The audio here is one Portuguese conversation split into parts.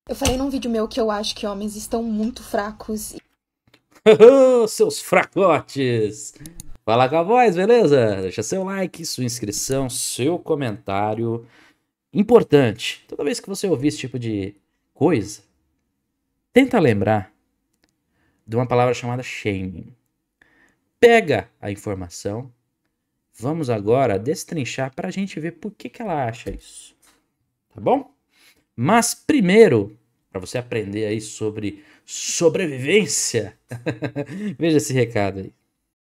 Eu falei num vídeo meu que eu acho que homens estão muito fracos. Seus fracotes! Fala, cowboys, beleza? Deixa seu like, sua inscrição, seu comentário. Importante, toda vez que você ouvir esse tipo de coisa, tenta lembrar de uma palavra chamada shaming. Pega a informação, vamos agora destrinchar para a gente ver por que ela acha isso, tá bom? Mas primeiro, para você aprender aí sobre sobrevivência, veja esse recado aí.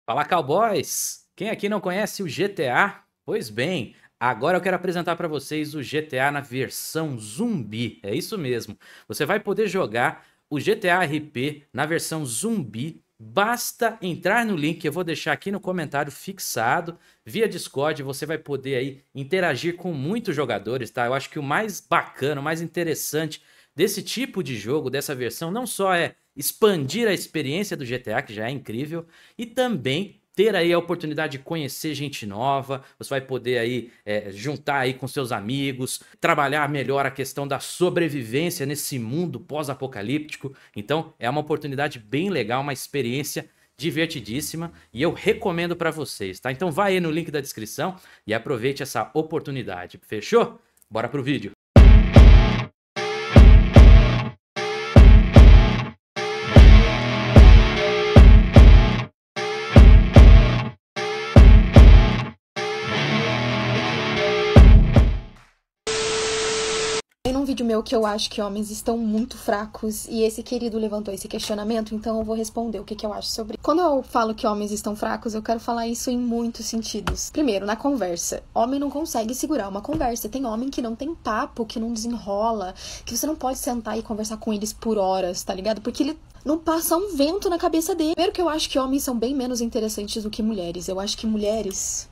Fala, cowboys! Quem aqui não conhece o GTA? Pois bem, agora eu quero apresentar para vocês o GTA na versão zumbi. É isso mesmo. Você vai poder jogar o GTA RP na versão zumbi. Basta entrar no link que eu vou deixar aqui no comentário fixado. Via Discord você vai poder aí interagir com muitos jogadores, tá? Eu acho que o mais bacana, o mais interessante desse tipo de jogo, dessa versão, não só é expandir a experiência do GTA, que já é incrível, e também ter aí a oportunidade de conhecer gente nova. Você vai poder aí juntar aí com seus amigos, trabalhar melhor a questão da sobrevivência nesse mundo pós-apocalíptico. Então é uma oportunidade bem legal, uma experiência divertidíssima e eu recomendo para vocês, tá? Então vai aí no link da descrição e aproveite essa oportunidade, fechou? Bora pro vídeo. Tem num vídeo meu que eu acho que homens estão muito fracos e esse querido levantou esse questionamento, então eu vou responder o que eu acho sobre. Quando eu falo que homens estão fracos, eu quero falar isso em muitos sentidos. Primeiro, na conversa. Homem não consegue segurar uma conversa. Tem homem que não tem papo, que não desenrola, que você não pode sentar e conversar com eles por horas, tá ligado? Porque ele não passa um vento na cabeça dele. Primeiro que eu acho que homens são bem menos interessantes do que mulheres. Eu acho que mulheres,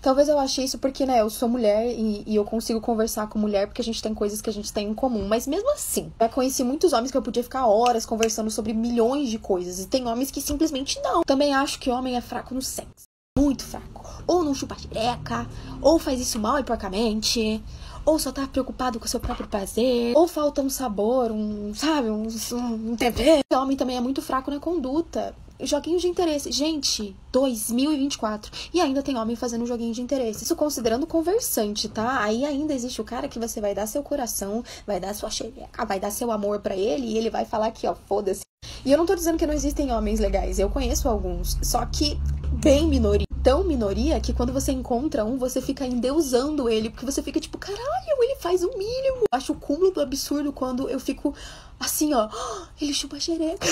talvez eu ache isso porque, né, eu sou mulher e eu consigo conversar com mulher porque a gente tem coisas que a gente tem em comum. Mas mesmo assim, eu conheci muitos homens que eu podia ficar horas conversando sobre milhões de coisas. E tem homens que simplesmente não. Também acho que homem é fraco no sexo. Muito fraco. Ou não chupa xereca, ou faz isso mal e porcamente, ou só tá preocupado com o seu próprio prazer, ou falta um sabor, sabe, um TV. O homem também é muito fraco na conduta. Joguinho de interesse. Gente, 2024. E ainda tem homem fazendo joguinho de interesse. Isso considerando conversante, tá? Aí ainda existe o cara que você vai dar seu coração, vai dar sua xereca, vai dar seu amor pra ele e ele vai falar aqui, ó, foda-se. E eu não tô dizendo que não existem homens legais. Eu conheço alguns. Só que bem minoria. Tão minoria que quando você encontra um, você fica endeusando ele. Porque você fica tipo, caralho, ele faz o mínimo. Eu acho o cúmulo do absurdo quando eu fico assim, ó. Ele chupa xereca.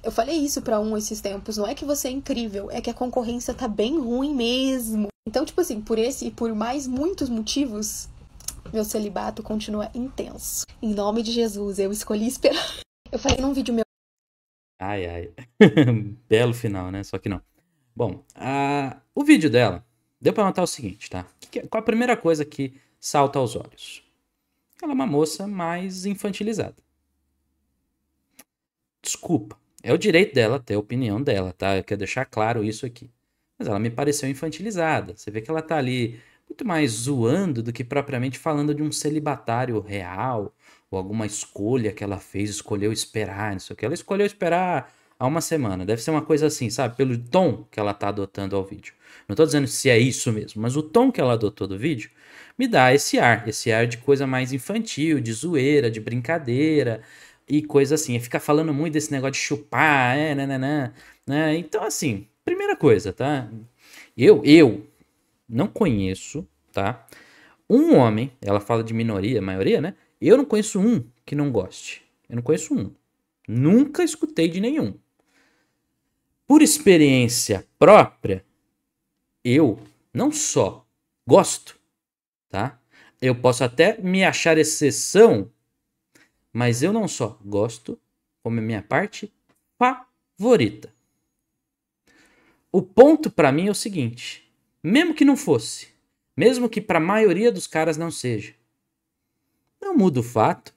Eu falei isso pra um esses tempos, não é que você é incrível, é que a concorrência tá bem ruim mesmo. Então, tipo assim, por esse e por mais muitos motivos, meu celibato continua intenso. Em nome de Jesus, eu escolhi esperar. Eu falei num vídeo meu. Ai, ai. Belo final, né? Só que não. Bom, o vídeo dela deu pra notar o seguinte, tá? Qual a primeira coisa que salta aos olhos? Ela é uma moça mais infantilizada. Desculpa, é o direito dela ter a opinião dela, tá? Eu quero deixar claro isso aqui. Mas ela me pareceu infantilizada. Você vê que ela tá ali muito mais zoando do que propriamente falando de um celibatário real ou alguma escolha que ela fez, escolheu esperar, não sei o que. Ela escolheu esperar há uma semana. Deve ser uma coisa assim, sabe? Pelo tom que ela tá adotando ao vídeo. Não tô dizendo se é isso mesmo, mas o tom que ela adotou do vídeo me dá esse ar de coisa mais infantil, de zoeira, de brincadeira e coisa assim. Fica falando muito desse negócio de chupar, né? Então, assim, primeira coisa, tá? Eu não conheço, tá? Um homem, ela fala de minoria, maioria, né? Eu não conheço um que não goste. Eu não conheço um. Nunca escutei de nenhum. Por experiência própria, eu não só gosto, tá? Eu posso até me achar exceção, mas eu não só gosto, como é minha parte favorita. O ponto pra mim é o seguinte, mesmo que não fosse, mesmo que pra maioria dos caras não seja, não muda o fato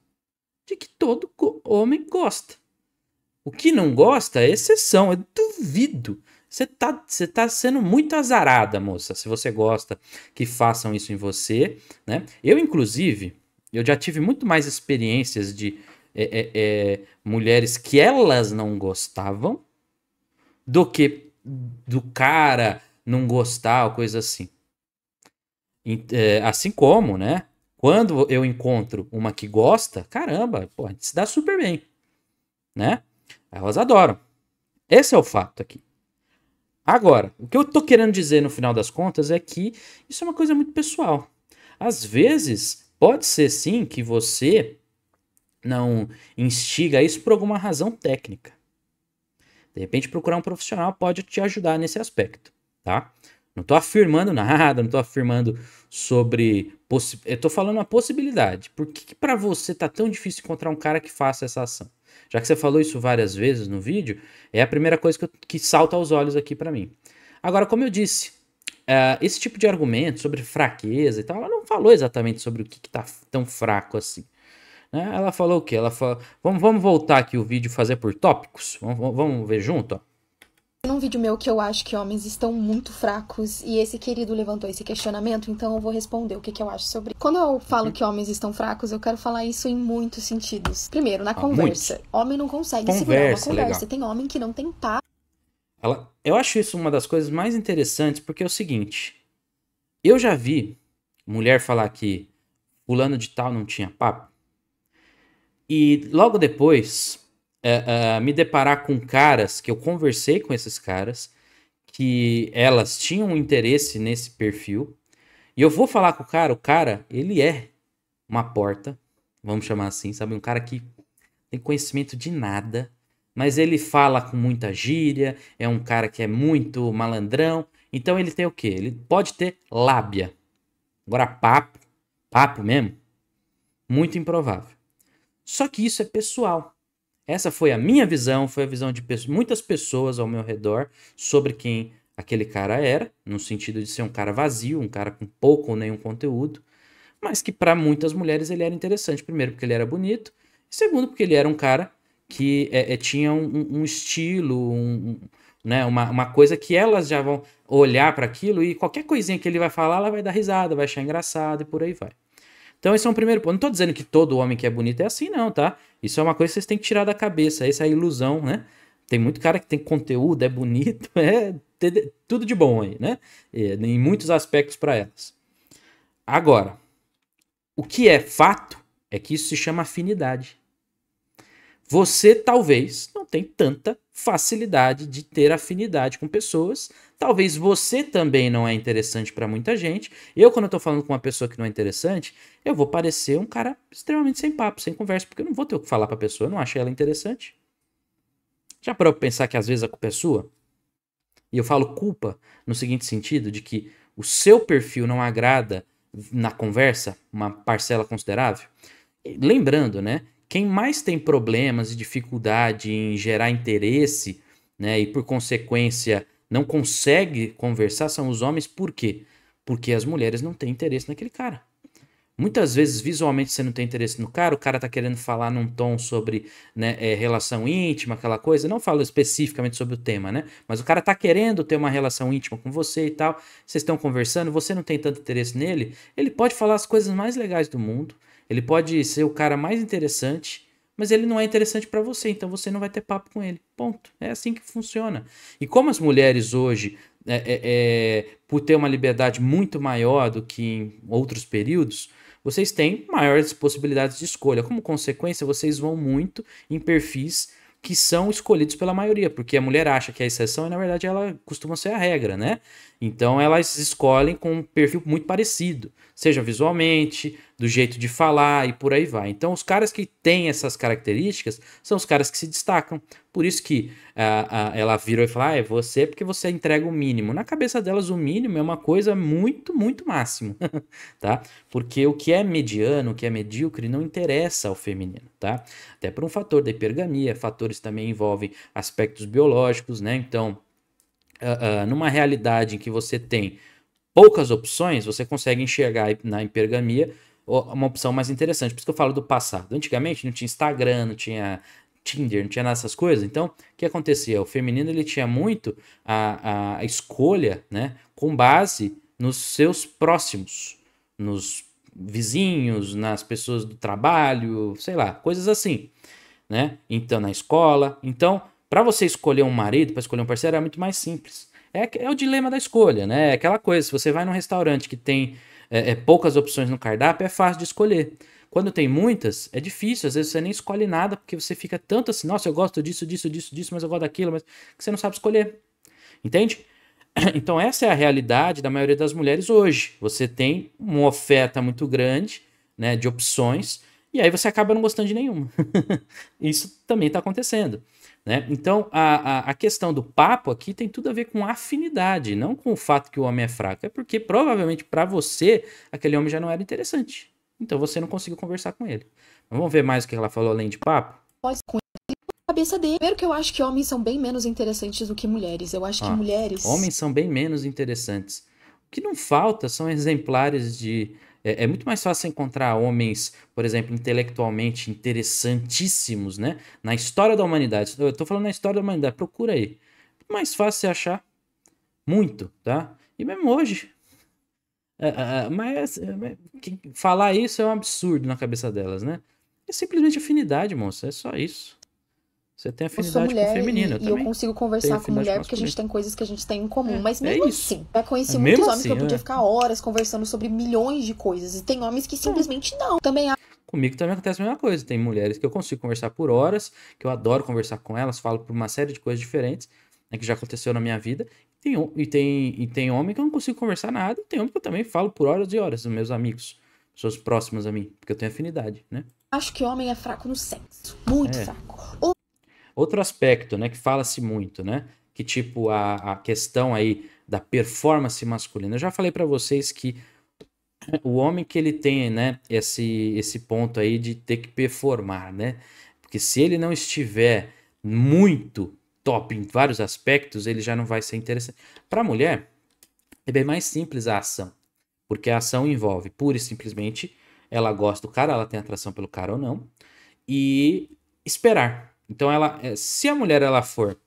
de que todo homem gosta. O que não gosta é exceção, eu duvido. Você tá sendo muito azarada, moça, se você gosta que façam isso em você, né? Eu, inclusive, Eu já tive muito mais experiências de mulheres que elas não gostavam do que do cara não gostar ou coisa assim. Assim como, né? Quando eu encontro uma que gosta, caramba, pô, a gente se dá super bem, né? Elas adoram. Esse é o fato aqui. Agora, o que eu tô querendo dizer no final das contas é que isso é uma coisa muito pessoal. Às vezes, pode ser sim que você não instiga isso por alguma razão técnica. De repente, procurar um profissional pode te ajudar nesse aspecto, tá? Não tô afirmando nada, não tô afirmando sobre... Eu tô falando uma possibilidade. Por que para você tá tão difícil encontrar um cara que faça essa ação? Já que você falou isso várias vezes no vídeo, é a primeira coisa que salta aos olhos aqui para mim. Agora, como eu disse, esse tipo de argumento sobre fraqueza e tal, ela não falou exatamente sobre o que tá tão fraco assim. Né? Ela falou o quê? Ela falou, vamos voltar aqui o vídeo e fazer por tópicos? Vamos ver junto, ó. Num vídeo meu que eu acho que homens estão muito fracos e esse querido levantou esse questionamento, então eu vou responder o que eu acho sobre. Quando eu falo que homens estão fracos, eu quero falar isso em muitos sentidos. Primeiro, na conversa. Muitos. Homem não consegue segurar uma conversa. Legal. Tem homem que não tem papo. Eu acho isso uma das coisas mais interessantes, porque é o seguinte, eu já vi mulher falar que fulano de tal não tinha papo, e logo depois me deparar com caras, que eu conversei com esses caras, que elas tinham um interesse nesse perfil, e eu vou falar com o cara, ele é uma porta, vamos chamar assim, sabe? Um cara que tem conhecimento de nada, mas ele fala com muita gíria, é um cara que é muito malandrão, então ele tem o quê? Ele pode ter lábia. Agora papo mesmo, muito improvável. Só que isso é pessoal. Essa foi a minha visão, foi a visão de muitas pessoas ao meu redor sobre quem aquele cara era, no sentido de ser um cara vazio, um cara com pouco ou nenhum conteúdo, mas que para muitas mulheres ele era interessante. Primeiro, porque ele era bonito, e segundo, porque ele era um cara que tinha um estilo, né, uma coisa que elas já vão olhar para aquilo e qualquer coisinha que ele vai falar, ela vai dar risada, vai achar engraçado e por aí vai. Então esse é um primeiro ponto. Não tô dizendo que todo homem que é bonito é assim, não, tá? Isso é uma coisa que vocês têm que tirar da cabeça. Essa é a ilusão, né? Tem muito cara que tem conteúdo, é bonito, tudo de bom aí, né? Em muitos aspectos para elas. Agora, o que é fato é que isso se chama afinidade. Você talvez não tenha tanta facilidade de ter afinidade com pessoas. Talvez você também não é interessante para muita gente. Eu, quando eu tô falando com uma pessoa que não é interessante, eu vou parecer um cara extremamente sem papo, sem conversa, porque eu não vou ter o que falar pra pessoa, eu não achei ela interessante. Já parou pra pensar que às vezes a culpa é sua? E eu falo culpa no seguinte sentido, de que o seu perfil não agrada na conversa uma parcela considerável. Lembrando, né? Quem mais tem problemas e dificuldade em gerar interesse, né, e por consequência não consegue conversar são os homens. Por quê? Porque as mulheres não têm interesse naquele cara. Muitas vezes, visualmente, você não tem interesse no cara, o cara tá querendo falar num tom sobre, né, relação íntima, aquela coisa. Não falo especificamente sobre o tema, né? Mas o cara tá querendo ter uma relação íntima com você e tal. Vocês estão conversando, você não tem tanto interesse nele. Ele pode falar as coisas mais legais do mundo. Ele pode ser o cara mais interessante, mas ele não é interessante pra você, então você não vai ter papo com ele. Ponto. É assim que funciona. E como as mulheres hoje, por ter uma liberdade muito maior do que em outros períodos, vocês têm maiores possibilidades de escolha. Como consequência, vocês vão muito em perfis que são escolhidos pela maioria, porque a mulher acha que é a exceção e na verdade ela costuma ser a regra, né? Então elas escolhem com um perfil muito parecido, seja visualmente, do jeito de falar e por aí vai. Então os caras que têm essas características são os caras que se destacam. Por isso que ela virou e falou, é você porque você entrega o mínimo. Na cabeça delas o mínimo é uma coisa muito, muito máximo, tá? Porque o que é mediano, o que é medíocre não interessa ao feminino, tá? Até por um fator da hipergamia, fatores também envolvem aspectos biológicos, né? Então, numa realidade em que você tem poucas opções, você consegue enxergar na hipergamia uma opção mais interessante. Por isso que eu falo do passado. Antigamente não tinha Instagram, não tinha Tinder, não tinha nada dessas coisas. Então, o que acontecia? O feminino ele tinha muito a escolha, né, com base nos seus próximos, nos vizinhos, nas pessoas do trabalho, sei lá, coisas assim, né? Então, na escola. Então, para você escolher um marido, para escolher um parceiro, é muito mais simples. É o dilema da escolha, né? É aquela coisa, se você vai num restaurante que tem poucas opções no cardápio, é fácil de escolher. Quando tem muitas, é difícil, às vezes você nem escolhe nada, porque você fica tanto assim, nossa, eu gosto disso, disso, disso, disso, mas eu gosto daquilo, mas que você não sabe escolher. Entende? Então, essa é a realidade da maioria das mulheres hoje. Você tem uma oferta muito grande, né, de opções, e aí você acaba não gostando de nenhuma. Isso também está acontecendo, né? Então, a questão do papo aqui tem tudo a ver com afinidade, não com o fato que o homem é fraco. É porque provavelmente para você, aquele homem já não era interessante. Então, você não conseguiu conversar com ele. Mas vamos ver mais o que ela falou além de papo? Pode com a cabeça dele. Primeiro que eu acho que homens são bem menos interessantes do que mulheres. Eu acho que Ó, mulheres... homens são bem menos interessantes. O que não falta são exemplares de. É muito mais fácil encontrar homens, por exemplo, intelectualmente interessantíssimos, né? Na história da humanidade. Eu tô falando na história da humanidade, procura aí. Muito mais fácil você achar. Muito, tá? E mesmo hoje. Falar isso é um absurdo na cabeça delas, né? É simplesmente afinidade, moça. É só isso. Você tem Eu sou afinidade com o mulher feminino, eu e eu também consigo tenho conversar com afinidade com mulher o porque a gente masculino. tem coisas que a gente tem em comum. Mas É mesmo isso. assim, já conheci Mesmo muitos homens que eu assim, podia ficar horas conversando sobre milhões de coisas. E tem homens que simplesmente não. Também Comigo também acontece a mesma coisa. Tem mulheres que eu consigo conversar por horas, que eu adoro conversar com elas, falo por uma série de coisas diferentes, né, que já aconteceu na minha vida. E tem homem que eu não consigo conversar nada, e tem homem que eu também falo por horas e horas, os meus amigos, pessoas próximas a mim, porque eu tenho afinidade, né? acho que homem é fraco no sexo. Muito É. fraco. Outro aspecto, né, que fala-se muito, né? Que tipo a questão aí da performance masculina. Eu já falei pra vocês que o homem que ele tem, né, esse ponto aí de ter que performar, né? Porque se ele não estiver muito top em vários aspectos, ele já não vai ser interessante. Para a mulher, é bem mais simples a ação, porque a ação envolve pura e simplesmente ela gosta do cara, ela tem atração pelo cara ou não, e esperar. Então se a mulher ela for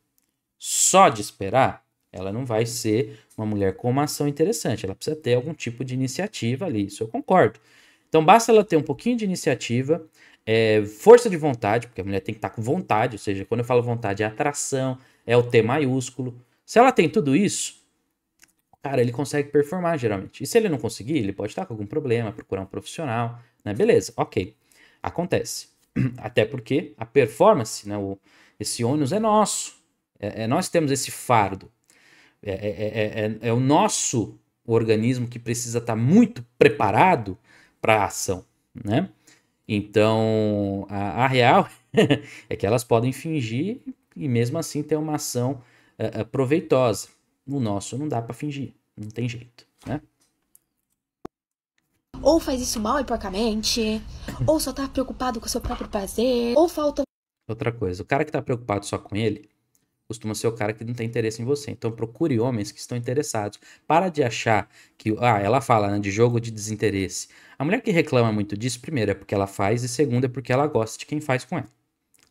só de esperar, ela não vai ser uma mulher com uma ação interessante. Ela precisa ter algum tipo de iniciativa ali, isso eu concordo. Então basta ela ter um pouquinho de iniciativa, força de vontade, porque a mulher tem que estar com vontade, ou seja, quando eu falo vontade é atração, é o T maiúsculo. Se ela tem tudo isso, cara, ele consegue performar geralmente. E se ele não conseguir, ele pode estar com algum problema, procurar um profissional, né? Beleza, ok. Acontece. Até porque a performance, né, esse ônus é nosso. Nós que temos esse fardo. É o nosso organismo que precisa estar muito preparado para a ação, né? Então, a real é que elas podem fingir e mesmo assim ter uma ação proveitosa. O nosso não dá para fingir, não tem jeito, né? Ou faz isso mal e porcamente, ou só tá preocupado com o seu próprio prazer, ou falta... Outra coisa, o cara que tá preocupado só com ele costuma ser o cara que não tem interesse em você. Então procure homens que estão interessados. Para de achar que... ela fala, né, de jogo de desinteresse. A mulher que reclama muito disso, primeiro, é porque ela faz, e segundo, é porque ela gosta de quem faz com ela,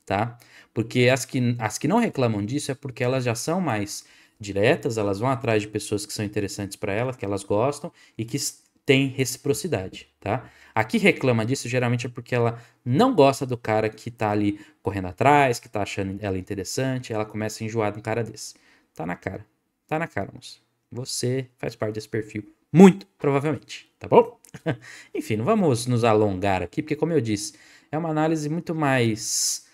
tá? Porque as que não reclamam disso é porque elas já são mais diretas, elas vão atrás de pessoas que são interessantes para elas, que elas gostam e que têm reciprocidade, tá? A que reclama disso geralmente é porque ela não gosta do cara que tá ali correndo atrás, que tá achando ela interessante, ela começa a enjoar de um cara desse. Tá na cara, moça. Você faz parte desse perfil, muito provavelmente, tá bom? Enfim, não vamos nos alongar aqui, porque como eu disse, é uma análise muito mais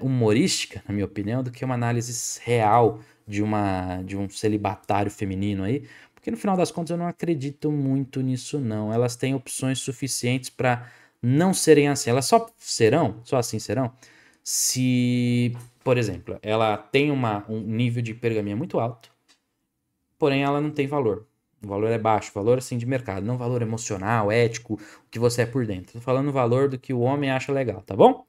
humorística, na minha opinião, do que uma análise real de um celibatário feminino aí, porque no final das contas eu não acredito muito nisso não. Elas têm opções suficientes para não serem assim. Elas só assim serão, se, por exemplo, ela tem um nível de hipergamia muito alto, porém ela não tem valor. O valor é baixo, valor assim de mercado, não valor emocional, ético, o que você é por dentro. Tô falando o valor do que o homem acha legal, tá bom?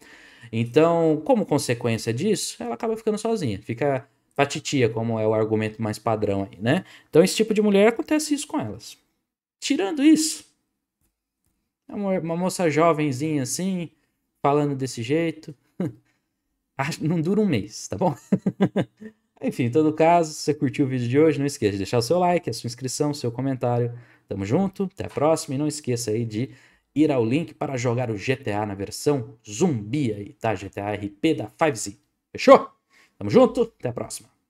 Então, como consequência disso, ela acaba ficando sozinha, fica patitia, como é o argumento mais padrão aí, né? Então, esse tipo de mulher acontece isso com elas. Tirando isso, é uma moça jovenzinha assim, falando desse jeito, não dura um mês, tá bom? Enfim, em todo caso, se você curtiu o vídeo de hoje, não esqueça de deixar o seu like, a sua inscrição, o seu comentário. Tamo junto, até a próxima e não esqueça aí de ir ao link para jogar o GTA na versão zumbi aí, tá? GTA RP da 5Z. Fechou? Tamo junto, até a próxima.